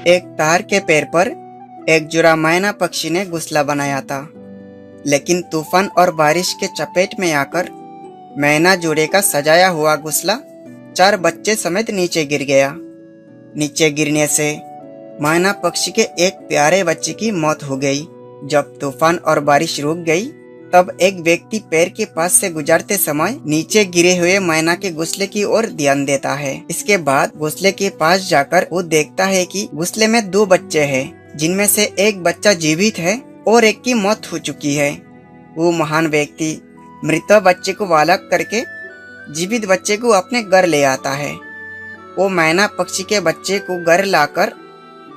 एक तार के पेड़ पर एक जुड़ा मैना पक्षी ने घोंसला बनाया था, लेकिन तूफान और बारिश के चपेट में आकर मैना जोड़े का सजाया हुआ घोंसला 4 बच्चे समेत नीचे गिर गया। नीचे गिरने से मैना पक्षी के एक प्यारे बच्चे की मौत हो गई। जब तूफान और बारिश रुक गई, तब एक व्यक्ति पेड़ के पास से गुजरते समय नीचे गिरे हुए मैना के घोंसले की ओर ध्यान देता है। इसके बाद घोंसले के पास जाकर वो देखता है कि घोंसले में 2 बच्चे हैं, जिनमें से एक बच्चा जीवित है और एक की मौत हो चुकी है। वो महान व्यक्ति मृत बच्चे को अलग करके जीवित बच्चे को अपने घर ले आता है। वो मैना पक्षी के बच्चे को घर लाकर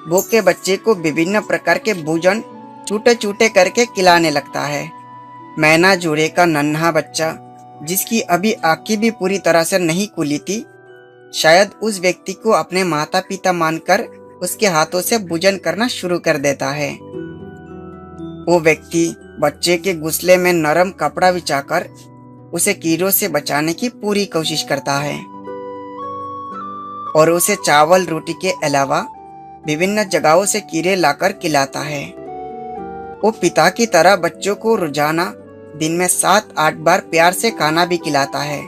भूखे बच्चे को विभिन्न प्रकार के भोजन छोटे छोटे करके खिलाने लगता है। मैना जोड़े का नन्हा बच्चा, जिसकी अभी आंखें भी पूरी तरह से नहीं खुली थी, शायद उस व्यक्ति को अपने माता पिता मानकर उसके हाथों से भोजन करना शुरू कर देता है। वो व्यक्ति बच्चे के घोंसले में नरम कपड़ा बिछाकर उसे कीड़ों से बचाने की पूरी कोशिश करता है और उसे चावल रोटी के अलावा विभिन्न जगहों से कीड़े लाकर खिलाता है। वो पिता की तरह बच्चों को रोजाना दिन में 7-8 बार प्यार से खाना भी खिलाता है।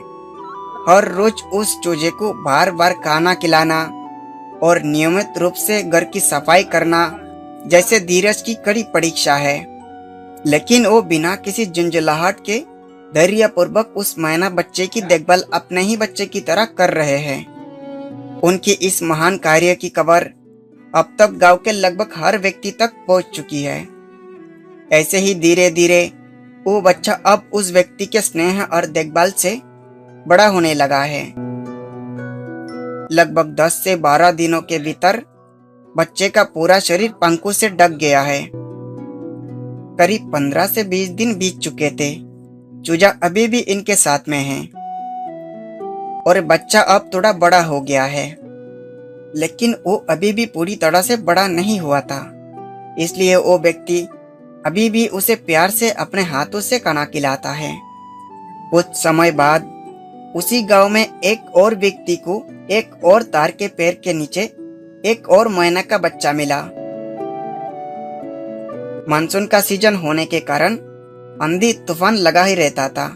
हर रोज उस चूजे को बार बार खाना खिलाना और नियमित रूप से घर की सफाई करना जैसे धीरज की कड़ी परीक्षा है। लेकिन वो बिना किसी झुंझलाहट के धैर्यपूर्वक उस मैना बच्चे की देखभाल अपने ही बच्चे की तरह कर रहे हैं। उनकी इस महान कार्य की खबर अब तक गांव के लगभग हर व्यक्ति तक पहुंच चुकी है। ऐसे ही धीरे धीरे वो बच्चा अब उस व्यक्ति के स्नेह और देखभाल से बड़ा होने लगा है। लगभग 10 से 12 दिनों के भीतर बच्चे का पूरा शरीर पंखों से ढक गया है। करीब 15 से 20 दिन बीत चुके थे। चूजा अभी भी इनके साथ में है और बच्चा अब थोड़ा बड़ा हो गया है, लेकिन वो अभी भी पूरी तरह से बड़ा नहीं हुआ था। इसलिए वो व्यक्ति अभी भी उसे प्यार से अपने हाथों से खाना खिलाता है। कुछ समय बाद उसी गांव में एक और व्यक्ति को एक और तार के पेड़ के नीचे एक और मैना का बच्चा मिला। मानसून का सीजन होने के कारण आंधी तूफान लगा ही रहता था।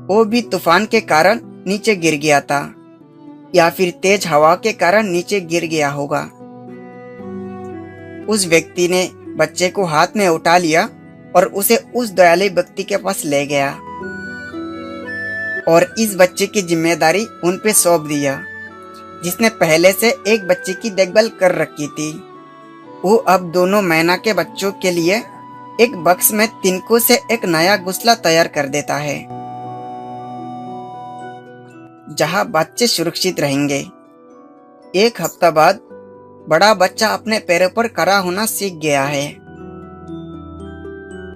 वो भी तूफान के कारण नीचे गिर गया था, या फिर तेज हवा के कारण नीचे गिर गया होगा। उस व्यक्ति ने बच्चे को हाथ में उठा लिया और उसे उस दयालु व्यक्ति के पास ले गया और इस बच्चे की जिम्मेदारी उन पे सौंप दिया, जिसने पहले से एक बच्चे की देखभाल कर रखी थी। वो अब दोनों मैना के बच्चों के लिए एक बक्स में तिनकों से एक नया घोंसला तैयार कर देता है, जहां बच्चे सुरक्षित रहेंगे। 1 हफ्ता बाद बड़ा बच्चा अपने पैरों पर खड़ा होना सीख गया है,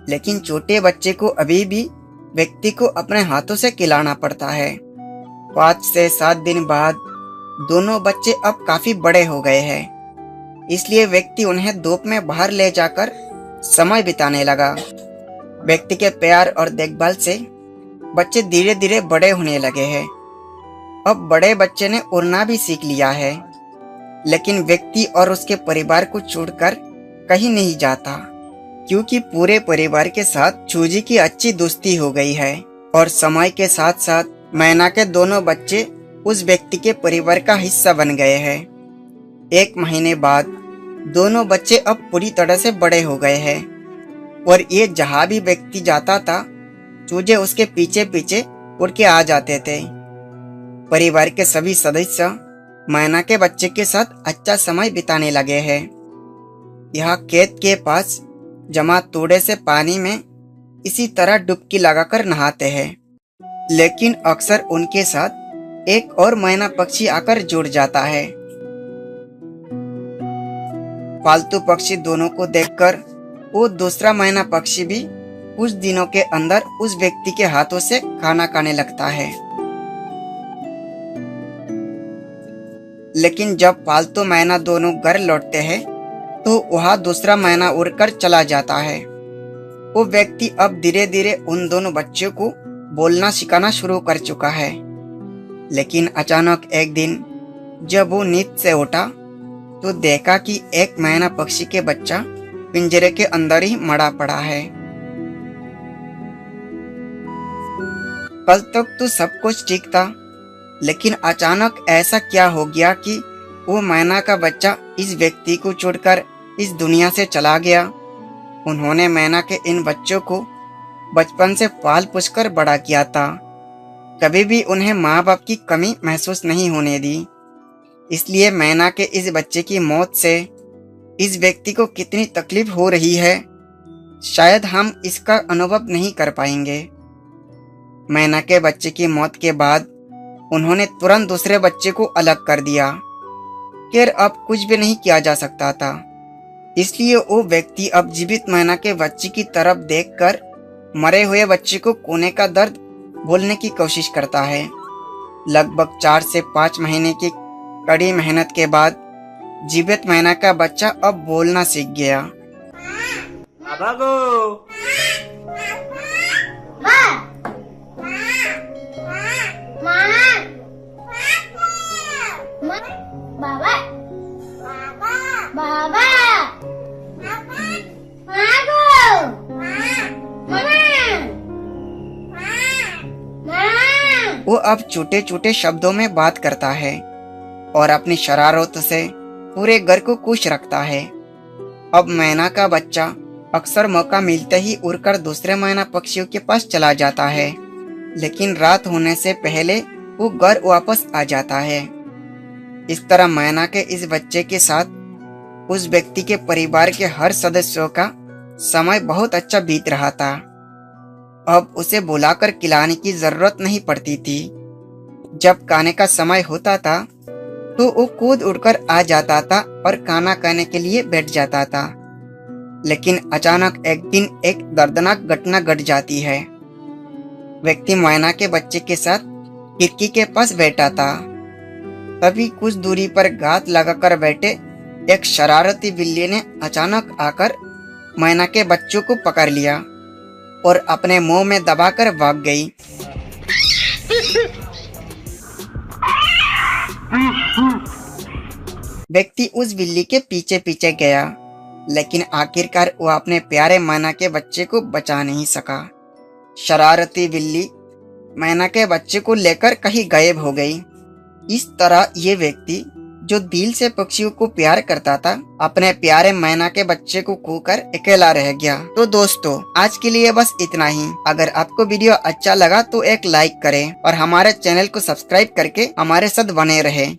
लेकिन छोटे बच्चे को अभी भी व्यक्ति को अपने हाथों से खिलाना पड़ता है। 5 से 7 दिन बाद दोनों बच्चे अब काफी बड़े हो गए हैं, इसलिए व्यक्ति उन्हें धूप में बाहर ले जाकर समय बिताने लगा। व्यक्ति के प्यार और देखभाल से बच्चे धीरे धीरे बड़े होने लगे हैं। अब बड़े बच्चे ने उड़ना भी सीख लिया है, लेकिन व्यक्ति और उसके परिवार को छोड़कर कहीं नहीं जाता, क्योंकि पूरे परिवार के साथ चूजे की अच्छी दोस्ती हो गई है। और समय के साथ साथ मैना के दोनों बच्चे उस व्यक्ति के परिवार का हिस्सा बन गए हैं। 1 महीने बाद दोनों बच्चे अब पूरी तरह से बड़े हो गए हैं और ये जहां भी व्यक्ति जाता था, चूजे उसके पीछे पीछे उड़ के आ जाते थे। परिवार के सभी सदस्य मैना के बच्चे के साथ अच्छा समय बिताने लगे हैं। यहाँ खेत के पास जमा तूड़े से पानी में इसी तरह डुबकी लगाकर नहाते हैं, लेकिन अक्सर उनके साथ एक और मैना पक्षी आकर जुड़ जाता है। पालतू पक्षी दोनों को देखकर वो दूसरा मैना पक्षी भी कुछ दिनों के अंदर उस व्यक्ति के हाथों से खाना खाने लगता है। लेकिन जब पालतू मैना दोनों घर लौटते हैं, तो वहाँ दूसरा मैना उड़कर चला जाता है। वो व्यक्ति अब धीरे धीरे उन दोनों बच्चों को बोलना सिखाना शुरू कर चुका है। लेकिन अचानक एक दिन जब वो नींद से उठा, तो देखा कि एक मैना पक्षी के बच्चा पिंजरे के अंदर ही मरा पड़ा है। कल तक तो सब कुछ ठीक था, लेकिन अचानक ऐसा क्या हो गया कि वो मैना का बच्चा इस व्यक्ति को छोड़कर इस दुनिया से चला गया। उन्होंने मैना के इन बच्चों को बचपन से पाल पोस कर बड़ा किया था। कभी भी उन्हें माँ बाप की कमी महसूस नहीं होने दी। इसलिए मैना के इस बच्चे की मौत से इस व्यक्ति को कितनी तकलीफ हो रही है, शायद हम इसका अनुभव नहीं कर पाएंगे। मैना के बच्चे की मौत के बाद उन्होंने तुरंत दूसरे बच्चे को अलग कर दिया। खैर अब कुछ भी नहीं किया जा सकता था, इसलिए वो व्यक्ति अब जीवित मैना के बच्चे की तरफ देखकर मरे हुए बच्चे को खोने का दर्द भूलने की कोशिश करता है। लगभग 4 से 5 महीने की कड़ी मेहनत के बाद जीवित मैना का बच्चा अब बोलना सीख गया। बाबा गो, वो अब छोटे छोटे शब्दों में बात करता है और अपनी शरारत से पूरे घर को खुश रखता है। अब मैना का बच्चा अक्सर मौका मिलते ही उड़कर दूसरे मैना पक्षियों के पास चला जाता है, लेकिन रात होने से पहले वो घर वापस आ जाता है। इस तरह मैना के इस बच्चे के साथ उस व्यक्ति के परिवार के हर सदस्यों का समय बहुत अच्छा बीत रहा था। अब उसे बुलाकर खिलाने की जरूरत नहीं पड़ती थी। जब खाने का समय होता था तो वो कूद उड़कर आ जाता था और खाना खाने के लिए बैठ जाता था। लेकिन अचानक एक दिन एक दर्दनाक घटना घट जाती है। व्यक्ति मैना के बच्चे के साथ खिड़की के पास बैठा था। तभी कुछ दूरी पर घात लगाकर बैठे एक शरारती बिल्ली ने अचानक आकर मैना के बच्चों को पकड़ लिया और अपने मुंह में दबाकर भाग गई। व्यक्ति उस बिल्ली के पीछे पीछे गया, लेकिन आखिरकार वो अपने प्यारे मैना के बच्चे को बचा नहीं सका। शरारती बिल्ली मैना के बच्चे को लेकर कहीं गायब हो गई। इस तरह ये व्यक्ति जो दिल से पक्षियों को प्यार करता था, अपने प्यारे मैना के बच्चे को खोकर अकेला रह गया। तो दोस्तों, आज के लिए बस इतना ही। अगर आपको वीडियो अच्छा लगा तो एक लाइक करें और हमारे चैनल को सब्सक्राइब करके हमारे साथ बने रहें।